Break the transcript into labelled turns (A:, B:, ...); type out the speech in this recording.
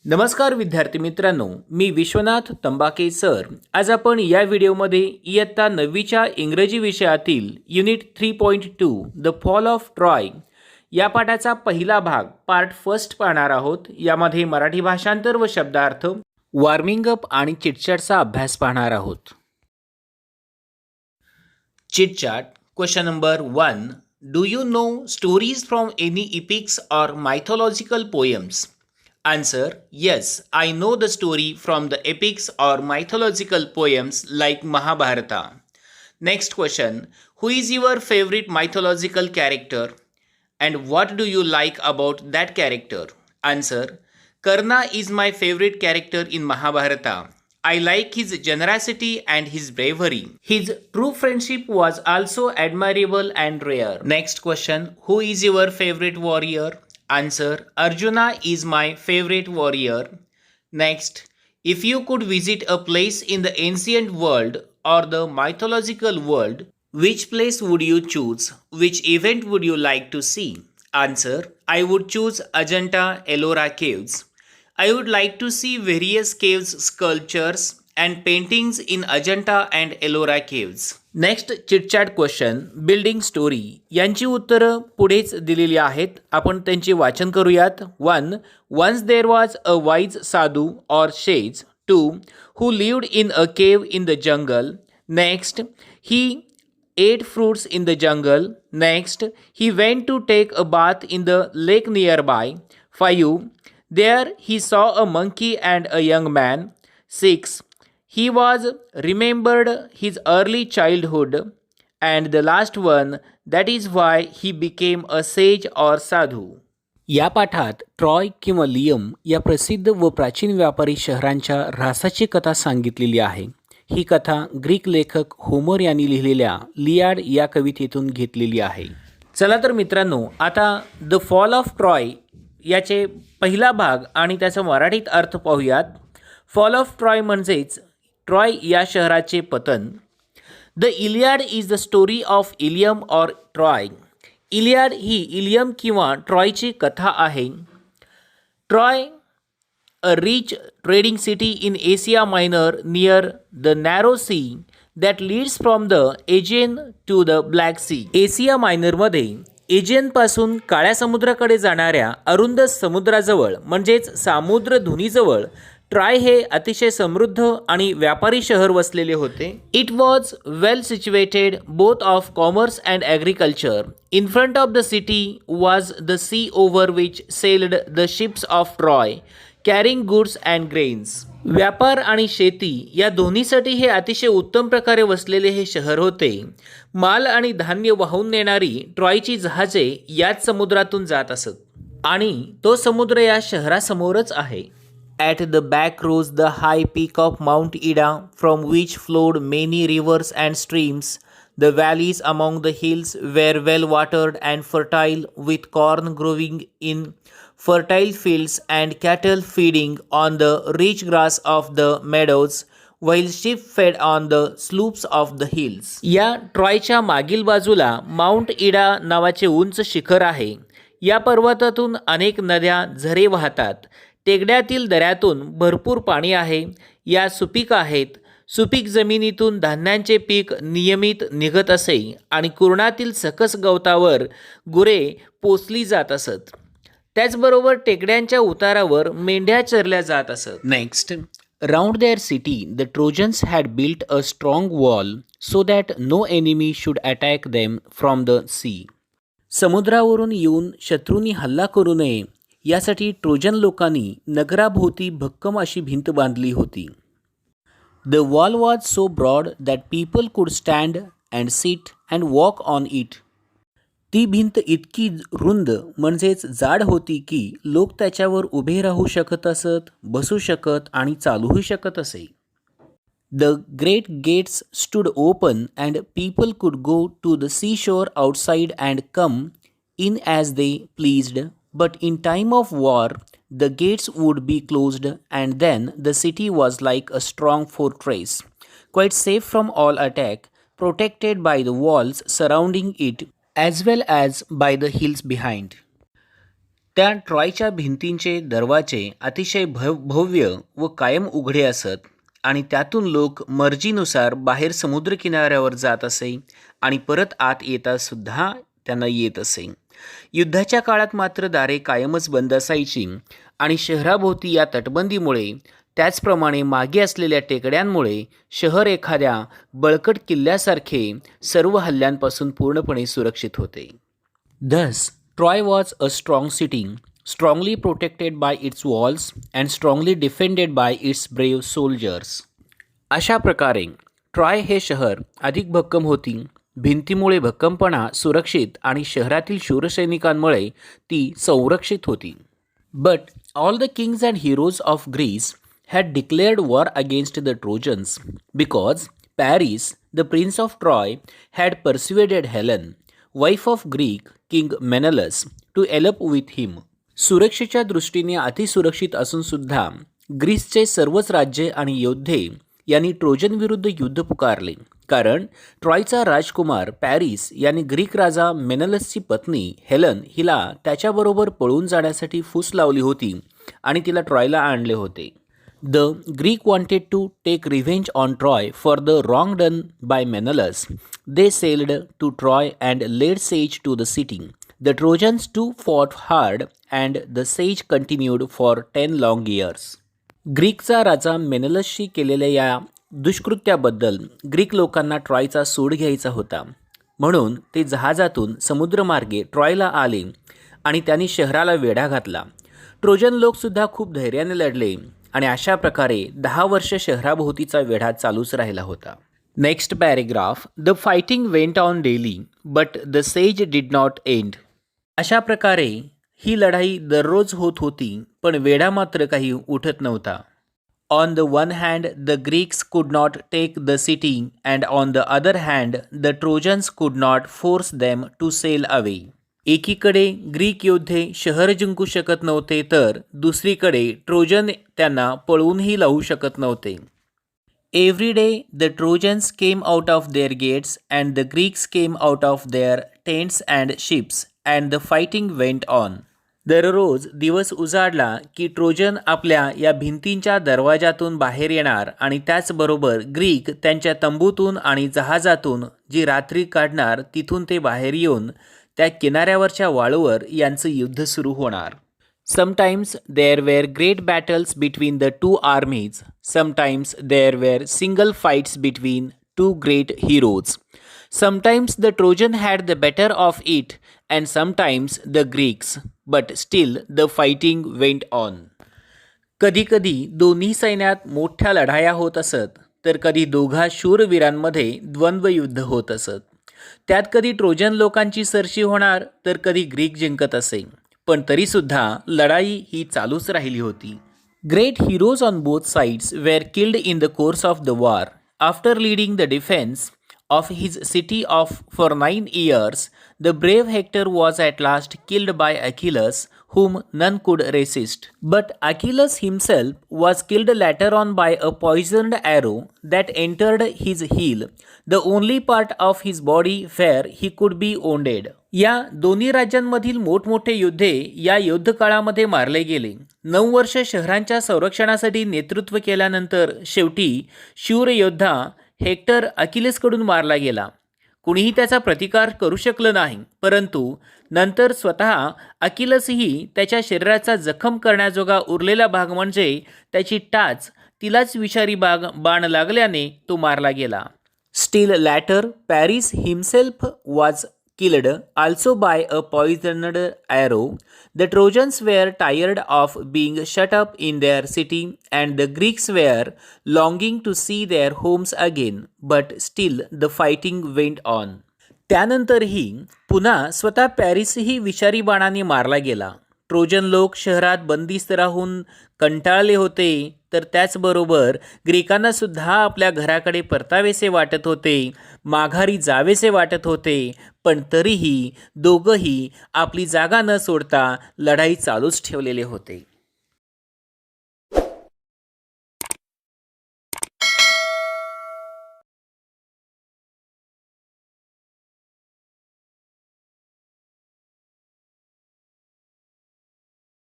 A: नमस्कार विद्यार्थी मित्रांनो, मी विश्वनाथ तंबाके सर. आज आपण या व्हिडिओमध्ये इयत्ता 9वीच्या इंग्रजी विषयातील unit 3.2 the fall of Troy या पाठाचा पहिला भाग पार्ट फर्स्ट पाहणार आहोत. यामध्ये मराठी भाषांतर व शब्दार्थ, वॉर्मिंग अप आणि चिटचॅटचा अभ्यास पाहणार आहोत. Chitchat. Question number 1. Do you know stories from any epics or mythological poems? Answer: Yes, I know the story from the epics or mythological poems like Mahabharata. Next question: who is your favorite mythological character and what do you like about that character? Answer: Karna is my favorite character in Mahabharata. I like his generosity and his bravery. His true friendship was also admirable and rare. Next question: who is your favorite warrior? Answer: Arjuna is my favorite warrior. Next, if you could visit a place in the ancient world or the mythological world, which place would you choose? Which event would you like to see? Answer: I would choose Ajanta Ellora caves. I would like to see various caves sculptures and paintings in Ajanta and Ellora caves. Next chitchat question, building story यांची उत्तरं पुढेच दिलेली आहेत. आपण त्यांचे वाचन करूयात. 1. Once there was a wise sadhu or sage. 2. Who lived in a cave in the jungle. Next, he ate fruits in the jungle. Next, he went to take a bath in the lake nearby. 5. There he saw a monkey and a young man. 6. He was remembered his early childhood. And the last one, that is why he became a sage or sadhu. या पाठात Troy किंवा Liam या प्रसिद्ध व प्राचीन व्यापारी शहरांच्या ऱ्हासाची कथा सांगितलेली आहे. ही कथा ग्रीक लेखक होमर यांनी लिहिलेल्या लियाड या कवितेतून घेतलेली आहे. चला तर मित्रांनो, आता द फॉल ऑफ ट्रॉय याचे पहिला भाग आणि त्याचा मराठीत अर्थ पाहूयात. फॉल ऑफ ट्रॉय म्हणजेच ट्रॉय या शहराचे पतन. The Iliad is the story of Ilium or Troy. Iliad ही इलियम किंवा ट्रॉयची कथा आहे. Troy, a rich trading city in Asia Minor near the narrow sea that leads from the Aegean to the Black Sea. Asia मायनरमध्ये एजियनपासून काळ्या समुद्राकडे जाणाऱ्या अरुंद समुद्राजवळ म्हणजेच सामुद्रधुनीजवळ ट्राय हे अतिशय समृद्ध आणि व्यापारी शहर वसलेले होते. It was well situated both of commerce and agriculture. In front of the city was the sea over which sailed the ships of Troy carrying goods and grains. व्यापार आणि शेती या दोन्हीसाठी हे अतिशय उत्तम प्रकारे वसलेले हे शहर होते. माल आणि धान्य वाहून नेणारी ट्रॉयची जहाजे याच समुद्रातून जात असत आणि तो समुद्र या शहरासमोरच आहे. At the back rose the high peak of mount Ida from which flowed many rivers and streams. The valleys among the hills were well watered and fertile, with corn growing in fertile fields and cattle feeding on the rich grass of the meadows, while sheep fed on the slopes of the hills. या ट्रॉयच्या मागील बाजूला mount इडा नावाचे उंच शिखर आहे. या पर्वतातून अनेक नद्या, झरे वाहतात. टेकड्यातील दऱ्यातून भरपूर पाणी आहे. या सुपीक आहेत. सुपीक जमिनीतून धान्यांचे पीक नियमित निघत असे आणि कुरणातील सकस गवतावर गुरे पोसली जात असत. त्याचबरोबर टेकड्यांच्या उतारावर मेंढ्या चरल्या जात असत. Next, round their city the Trojans had built a strong wall so that no enemy should attack them from the sea. समुद्रावरून येऊन शत्रूंनी हल्ला करू नये यासाठी ट्रोजन लोकांनी नगराभोवती भक्कम अशी भिंत बांधली होती. The wall was so broad that people could stand and sit and walk on it. ती भिंत इतकी रुंद म्हणजेच जाड होती की लोक त्याच्यावर उभे राहू शकत असत, बसू शकत आणि चालूही शकत असे. The great gates stood open and people could go to the seashore outside and come in as they pleased. But in time of war, the gates would be closed and then the city was like a strong fortress, quite safe from all attack, protected by the walls surrounding it as well as by the hills behind. त्या ट्रॉयच्या भिंतींचे दरवाजे अतिशय भव्य व कायम उघडे असत आणि त्यातून लोक मर्जीनुसार बाहेर समुद्रकिनाऱ्यावर जात असे आणि परत आत येता सुद्धा त्यांना येत असे. युद्धाच्या काळात मात्र दारे कायमच बंद असायची आणि शहराभोवती या तटबंदीमुळे त्याचप्रमाणे मागे असलेल्या टेकड्यांमुळे शहर एखाद्या बळकट किल्ल्यासारखे सर्व हल्ल्यांपासून पूर्णपणे सुरक्षित होते. Thus, Troy was a strong city, strongly protected by its walls and strongly defended by its brave soldiers. अशा प्रकारे ट्रॉय हे शहर अधिक भक्कम होती. भिंतीमुळे भक्कमपणा सुरक्षित आणि शहरातील शूरसैनिकांमुळे ती संरक्षित होती. But all the kings and heroes of Greece had declared war against the Trojans because Paris, the prince of Troy, had persuaded Helen, wife of Greek King Menelaus, to elope with him. सुरक्षेच्या दृष्टीने अतिसुरक्षित असून सुद्धा ग्रीसचे सर्वच राज्ये आणि योद्धे यांनी Trojan विरुद्ध युद्ध पुकारले, कारण ट्रॉयचा राजकुमार पॅरिस यांनी ग्रीक राजा मेनलसची पत्नी हेलन हिला त्याच्याबरोबर पळून जाण्यासाठी फूस लावली होती आणि तिला ट्रॉयला आणले होते. The Greek wanted to take revenge on Troy for the wrong done by Menelaus. They sailed to Troy and laid siege to the city. The Trojans too fought hard and the siege continued for 10 long years. ग्रीकचा राजा मेनलसशी केलेल्या या दुष्कृत्याबद्दल Greek लोकांना ट्रॉयचा सूड घ्यायचा होता, म्हणून ते जहाजातून समुद्रमार्गे ट्रॉयला आले आणि त्यांनी शहराला वेढा घातला. ट्रोजन लोकसुद्धा खूप धैर्याने लढले आणि अशा प्रकारे 10 वर्ष शहराभोवतीचा वेढा चालूच राहिला होता. Next paragraph. The fighting went on daily but the sage did not end. अशा प्रकारे ही लढाई दररोज होत होती, पण वेढा मात्र काही उठत नव्हता. On the one hand the Greeks could not take the city and on the other hand the Trojans could not force them to sail away. एकीकडे ग्रीक योद्धे शहर जिंकू शकत नव्हते, तर दुसरीकडे ट्रोजन त्यांना पळवूनही लावू शकत नव्हते. Every day the Trojans came out of their gates and the Greeks came out of their tents and ships and the fighting went on. दररोज दिवस उजाडला की ट्रोजन आपल्या या भिंतींच्या दरवाजातून बाहेर येणार आणि त्याचबरोबर ग्रीक त्यांच्या तंबूतून आणि जहाजातून जी रात्री काढणार तिथून ते बाहेर येऊन त्या किनाऱ्यावरच्या वाळूवर यांचं युद्ध सुरू होणार. Sometimes there were great battles between the two armies. Sometimes there were single fights between two great heroes. Sometimes the Trojan had the better of it and sometimes the Greeks, but still the fighting went on. कधीकधी दोन्ही सैन्यात मोठ्या लढाया होत असत, तर कधी दोघा शूरवीरांमध्ये द्वंद्वयुद्ध होत असत. त्यात कधी ट्रोजन लोकांची सरशी होणार तर कधी ग्रीक जिंकत असे, पण तरीसुद्धा लढाई ही चालूच राहिली होती. Great heroes on both sides were killed in the course of the war. After leading the defence of his city for 9 years, the brave Hector was at last killed by Achilles, whom none could resist. But Achilles himself was killed later on by a poisoned arrow that entered his heel, the only part of his body where he could be wounded. या दोन्ही राज्यांमधील मोठमोठे योद्धे या युद्धकाळामध्ये मारले गेले. 9 वर्ष शहरांच्या संरक्षणासाठी नेतृत्व केल्यानंतर शेवटी शूर योद्धा हेक्टर अकिलेसकडून मारला गेला. कुणीही त्याचा प्रतिकार करू शकलं नाही, परंतु नंतर स्वतः अकिलसही त्याच्या शरीराचा जखम करण्याजोगा उरलेला भाग म्हणजे त्याची टाच तिलाच विषारी बाण लागल्याने तो मारला गेला. Still later Paris himself was killed also by a poisoned arrow. The Trojans were tired of being shut up in their city and the Greeks were longing to see their homes again, but still the fighting went on. त्यानंतरही पुन्हा स्वतः पॅरिसही विषारी बाणाने मारला गेला. Trojan लोक शहरात बंदिस्त राहून कंटाळले होते, तर त्याचबरोबर ग्रीकांना सुद्धा आपल्या घराकडे परतावेसे वाटत होते, माघारी जावेसे वाटत होते, पण तरीही दोघंही आपली जागा न सोडता लढाई चालूच ठेवलेले होते.